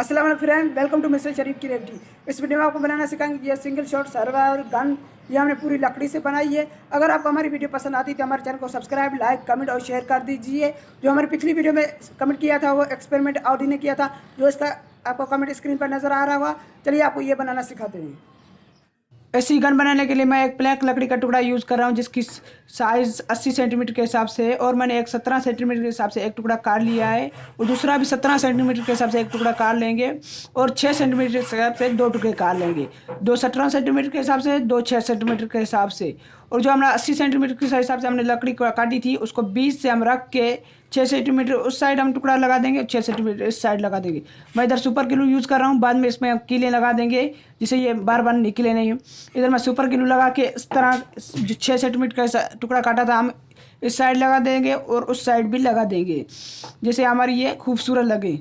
अस्सलाम वालेकुम friend, welcome to mister शरीफ की रेवटी। इस वीडियो में आपको बनाना सिखाएंगे ये सिंगल शॉट सर्वाइवल गन। ये हमने पूरी लकड़ी से बनाई है। अगर आपको हमारी वीडियो पसंद आती है तो हमारे चैनल को सब्सक्राइब, लाइक, कमेंट और शेयर कर दीजिए। जो हमारी पिछली वीडियो में कमेंट किया था वो एक्सपेरिमेंट ऑडी ने किया था, जो इसका आपको कमेंट स्क्रीन पर नज़र आ रहा होगा। चलिए आपको ये बनाना सिखाते हैं। ऐसी गन बनाने के लिए मैं एक ब्लैक लकड़ी का टुकड़ा यूज़ कर रहा हूँ जिसकी साइज़ 80 सेंटीमीटर के हिसाब से, और मैंने एक 17 सेंटीमीटर के हिसाब से एक टुकड़ा काट लिया है, और दूसरा भी 17 सेंटीमीटर के हिसाब से एक टुकड़ा काट लेंगे, और 6 सेंटीमीटर के हिसाब से दो टुकड़े काट लेंगे। दो 17 सेंटीमीटर के हिसाब से, दो 6 सेंटीमीटर के हिसाब से। और जो हमारा 80 सेंटीमीटर के हिसाब से हमने लकड़ी काटी थी उसको बीच से हम रख के 6 सेंटीमीटर उस साइड हम टुकड़ा लगा देंगे, 6 सेंटीमीटर इस साइड लगा देंगे। मैं इधर सुपर ग्लू यूज़ कर रहा हूँ, बाद में इसमें हम कीले लगा देंगे जिससे ये बार बार निकले नहीं। इधर मैं सुपर ग्लू लगा के इस तरह जो 6 सेंटीमीटर का टुकड़ा काटा था हम इस साइड लगा देंगे और उस साइड भी लगा देंगे, जैसे हमारी ये खूबसूरत लगे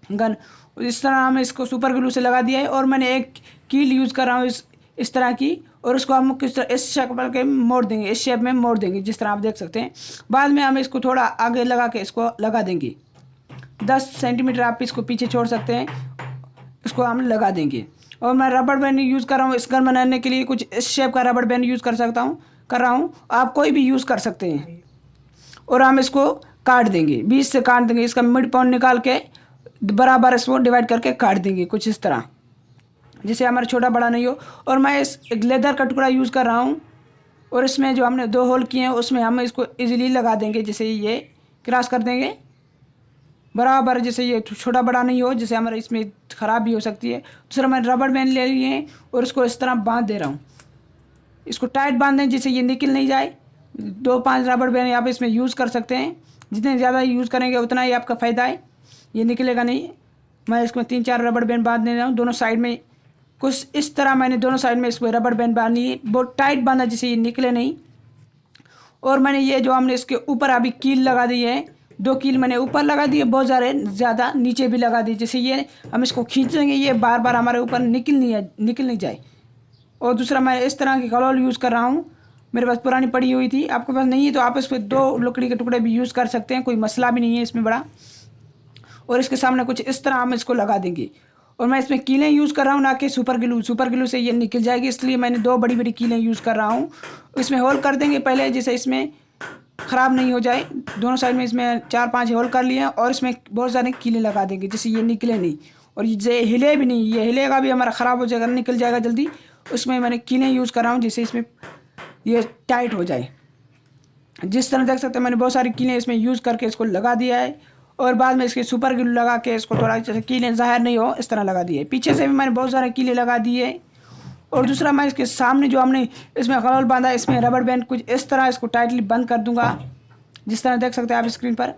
गन। इस तरह हम इसको सुपर ग्लू से लगा दिया है। और मैंने एक कील यूज़ कर रहा हूँ इस तरह की, और उसको हम किस तरह इस शक्ल के मोड़ देंगे, इस शेप में मोड़ देंगे जिस तरह आप देख सकते हैं। बाद में हम इसको थोड़ा आगे लगा के इसको लगा देंगे। 10 सेंटीमीटर आप इसको पीछे छोड़ सकते हैं, इसको हम लगा देंगे। और मैं रबड़ बैंड यूज़ कर रहा हूँ इस गन बनाने के लिए। कुछ इस शेप का रबड़ बैंड यूज़ कर रहा हूँ, आप कोई भी यूज़ कर सकते हैं। और हम इसको काट देंगे, बीच से काट देंगे, इसका मिड पॉइंट निकाल के बराबर इसको डिवाइड करके काट देंगे कुछ इस तरह, जिससे हमारा छोटा बड़ा नहीं हो। और मैं इस लेदर का टुकड़ा यूज़ कर रहा हूँ, और इसमें जो हमने 2 होल किए हैं उसमें हम इसको इजीली लगा देंगे, जैसे ये क्रॉस कर देंगे बराबर, जैसे ये छोटा बड़ा नहीं हो, जैसे हमारे इसमें ख़राब भी हो सकती है। दूसरा मैं रबड़ बैंड ले लिए हैं और इसको इस तरह बांध दे रहा हूँ। इसको टाइट बांध दें जिससे ये निकल नहीं जाए। 2-5 रबड़ बैंड आप इसमें यूज़ कर सकते हैं, जितने ज़्यादा यूज़ करेंगे उतना ही आपका फ़ायदा है, ये निकलेगा नहीं। मैं इसमें 3-4 रबड़ बैंड बांध दे रहा हूँ दोनों साइड में। कुछ इस तरह मैंने दोनों साइड में इसको रबड़ बैंड बांधी है, बहुत टाइट बांधा जिससे ये निकले नहीं। और मैंने ये जो हमने इसके ऊपर अभी कील लगा दी है, 2 कील मैंने ऊपर लगा दिए, बहुत ज़्यादा नीचे भी लगा दी, जैसे ये हम इसको खींचेंगे ये बार बार हमारे ऊपर निकल नहीं जाए। और दूसरा मैं इस तरह की कलौल यूज़ कर रहा हूँ, मेरे पास पुरानी पड़ी हुई थी, आपके पास नहीं है तो आप इस पर 2 लकड़ी के टुकड़े भी यूज़ कर सकते हैं, कोई मसला भी नहीं है इसमें बड़ा। और इसके सामने कुछ इस तरह हम इसको लगा देंगे। और मैं इसमें कीलें यूज़ कर रहा हूँ, ना कि सुपर ग्लू से ये निकल जाएगी, इसलिए मैंने 2 बड़ी बड़ी कीलें यूज़ कर रहा हूँ। इसमें होल कर देंगे पहले, जैसे इसमें ख़राब नहीं हो जाए। दोनों साइड में इसमें 4-5 होल कर लिए हैं, और इसमें बहुत सारे कीलें लगा देंगे जिससे ये निकले नहीं, और ये हिले भी नहीं, ये हिलेगा भी हमारा ख़राब हो जाएगा, निकल जाएगा जल्दी। उसमें मैंने कीलें यूज़ कर रहा हूँ जिससे इसमें ये टाइट हो जाए। जिस तरह देख सकते हैं मैंने बहुत सारी कीलें इसमें यूज़ करके इसको लगा दिया है, और बाद में इसके सुपर ग्लू लगा के इसको थोड़ा जैसे कीलें ज़ाहिर नहीं हो इस तरह लगा दिए। पीछे से भी मैंने बहुत सारे कीलें लगा दिए। और दूसरा मैं इसके सामने जो हमने इसमें कलौल बांधा, इसमें रबड़ बैंड कुछ इस तरह इसको टाइटली बंद कर दूंगा, जिस तरह देख सकते हैं आप स्क्रीन पर।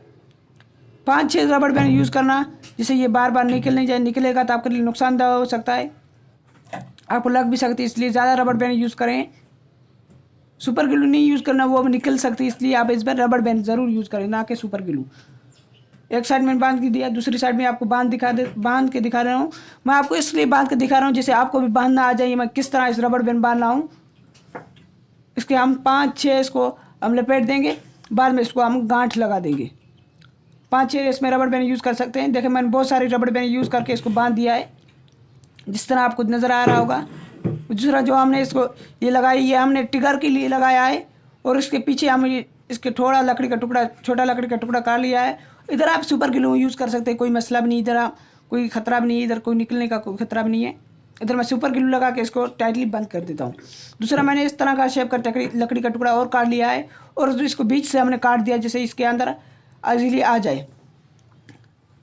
5-6 रबड़ बैंड यूज़ करना जिससे ये बार बार निकल नहीं जाए, निकलेगा तो आपके लिए नुकसानदेह हो सकता है, आपको लग भी सकती है, इसलिए ज़्यादा रबड़ बैंड यूज़ करें। सुपर ग्लू नहीं यूज़ करना, वो निकल सकती है, इसलिए आप इस पर रबड़ बैंड ज़रूर यूज़ करें, ना कि सुपर ग्लू। एक साइड में बांध के दिया, दूसरी साइड में आपको बांध के दिखा रहा हूँ। मैं आपको इसलिए बांध के दिखा रहा हूँ जिससे आपको भी बांधना आ जाए। मैं किस तरह इस रबड़ बैंड बांध रहा हूँ, इसके हम 5-6 इसको हम लपेट देंगे, बाद में इसको हम गांठ लगा देंगे। 5-6 इसमें रबड़ बैंड यूज़ कर सकते हैं। देखिए मैंने बहुत सारी रबड़ बैंड यूज़ करके इसको बांध दिया है, जिस तरह आपको नज़र आ रहा होगा। दूसरा जो हमने इसको ये लगाई, ये हमने टिगर के लिए लगाया है, और इसके पीछे हम इसके छोटा लकड़ी का टुकड़ा काट लिया है। इधर आप सुपर ग्लू यूज़ कर सकते हैं, कोई मसला भी नहीं, इधर कोई ख़तरा भी नहीं है, इधर कोई निकलने का कोई ख़तरा भी नहीं है। इधर मैं सुपर ग्लू लगा के इसको टाइटली बंद कर देता हूँ। दूसरा मैंने इस तरह का शेप का लकड़ी का टुकड़ा और काट लिया है, और इसको बीच से हमने काट दिया जैसे इसके अंदर इजीली आ जाए,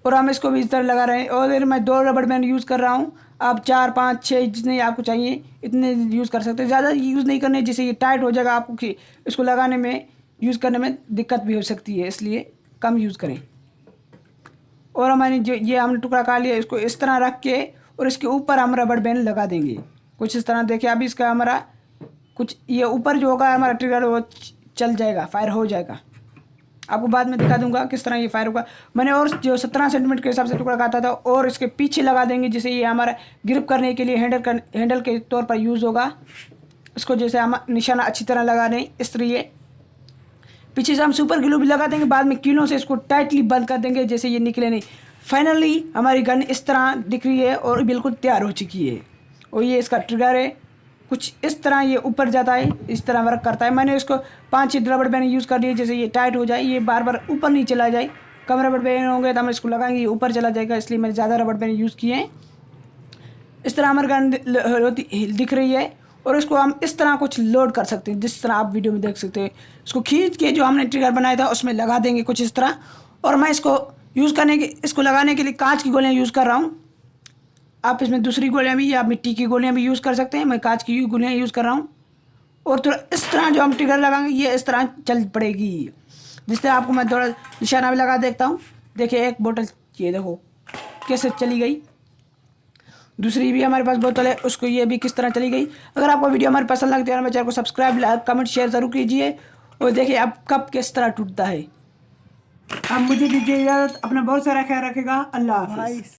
और हम इसको भी इस तरह लगा रहे हैं। और इधर मैं 2 रबड़ बैंड यूज़ कर रहा हूँ, आप 4-5-6 जितने आपको चाहिए इतने यूज़ कर सकते हैं, ज़्यादा यूज़ नहीं करने जिससे ये टाइट हो जाएगा, आपको इसको लगाने में यूज़ करने में दिक्कत भी हो सकती है, इसलिए कम यूज़ करें। और मैंने जो ये हमने टुकड़ा काट लिया, इसको इस तरह रख के और इसके ऊपर हम रबड़ बैंड लगा देंगे कुछ इस तरह। देखिए अभी इसका हमारा कुछ ये ऊपर जो होगा हमारा ट्रिगर वो चल जाएगा, फायर हो जाएगा। आपको बाद में दिखा दूंगा किस तरह ये फायर होगा। मैंने और जो 17 सेंटीमीटर के हिसाब से टुकड़ा काटा था, और इसके पीछे लगा देंगे जिससे ये हमारा ग्रिप करने के लिए हैंडल के तौर पर यूज़ होगा। इसको जैसे हम निशाना अच्छी तरह लगा दें इस तरह, पीछे से हम सुपर ग्लू भी लगा देंगे, बाद में कीलों से इसको टाइटली बंद कर देंगे जैसे ये निकले नहीं। फाइनली हमारी गन इस तरह दिख रही है और बिल्कुल तैयार हो चुकी है। और ये इसका ट्रिगर है, कुछ इस तरह ये ऊपर जाता है, इस तरह वर्क करता है। मैंने इसको 5-6 रबड़ बैंड यूज़ कर लिए, जैसे ये टाइट हो जाए, ये बार बार ऊपर नहीं चला जाए। कम रबड़ बैंड होंगे तो हम इसको लगाएंगे, ये ऊपर चला जाएगा, इसलिए मैंने ज़्यादा रबड़ बैंड यूज़ किए हैं। इस तरह हमारी गन दिख रही है और इसको हम इस तरह कुछ लोड कर सकते हैं, जिस तरह आप वीडियो में देख सकते हैं। इसको खींच के जो हमने ट्रिगर बनाया था उसमें लगा देंगे कुछ इस तरह। और मैं इसको इसको लगाने के लिए कांच की गोलियाँ यूज़ कर रहा हूँ। आप इसमें दूसरी गोलियाँ भी या मिट्टी की गोलियाँ भी यूज़ कर सकते हैं, मैं कांच की गोलियाँ यूज़ कर रहा हूँ। और थोड़ा इस तरह जो हम ट्रिगर लगाएंगे ये इस तरह चल पड़ेगी। जिस तरह आपको मैं थोड़ा निशाना भी लगा देखता हूँ। देखिए एक बोतल, ये देखो कैसे चली गई। दूसरी भी हमारे पास बोतल है, उसको ये भी किस तरह चली गई। अगर आपको वीडियो हमारी पसंद लगती है तो हमारे चैनल को सब्सक्राइब, लाइक, कमेंट, शेयर ज़रूर कीजिए। और देखिए अब कब किस तरह टूटता है। अब मुझे दीजिए इजाज़त, अपना बहुत सारा ख्याल रखेगा। अल्लाह हाफ़िज़।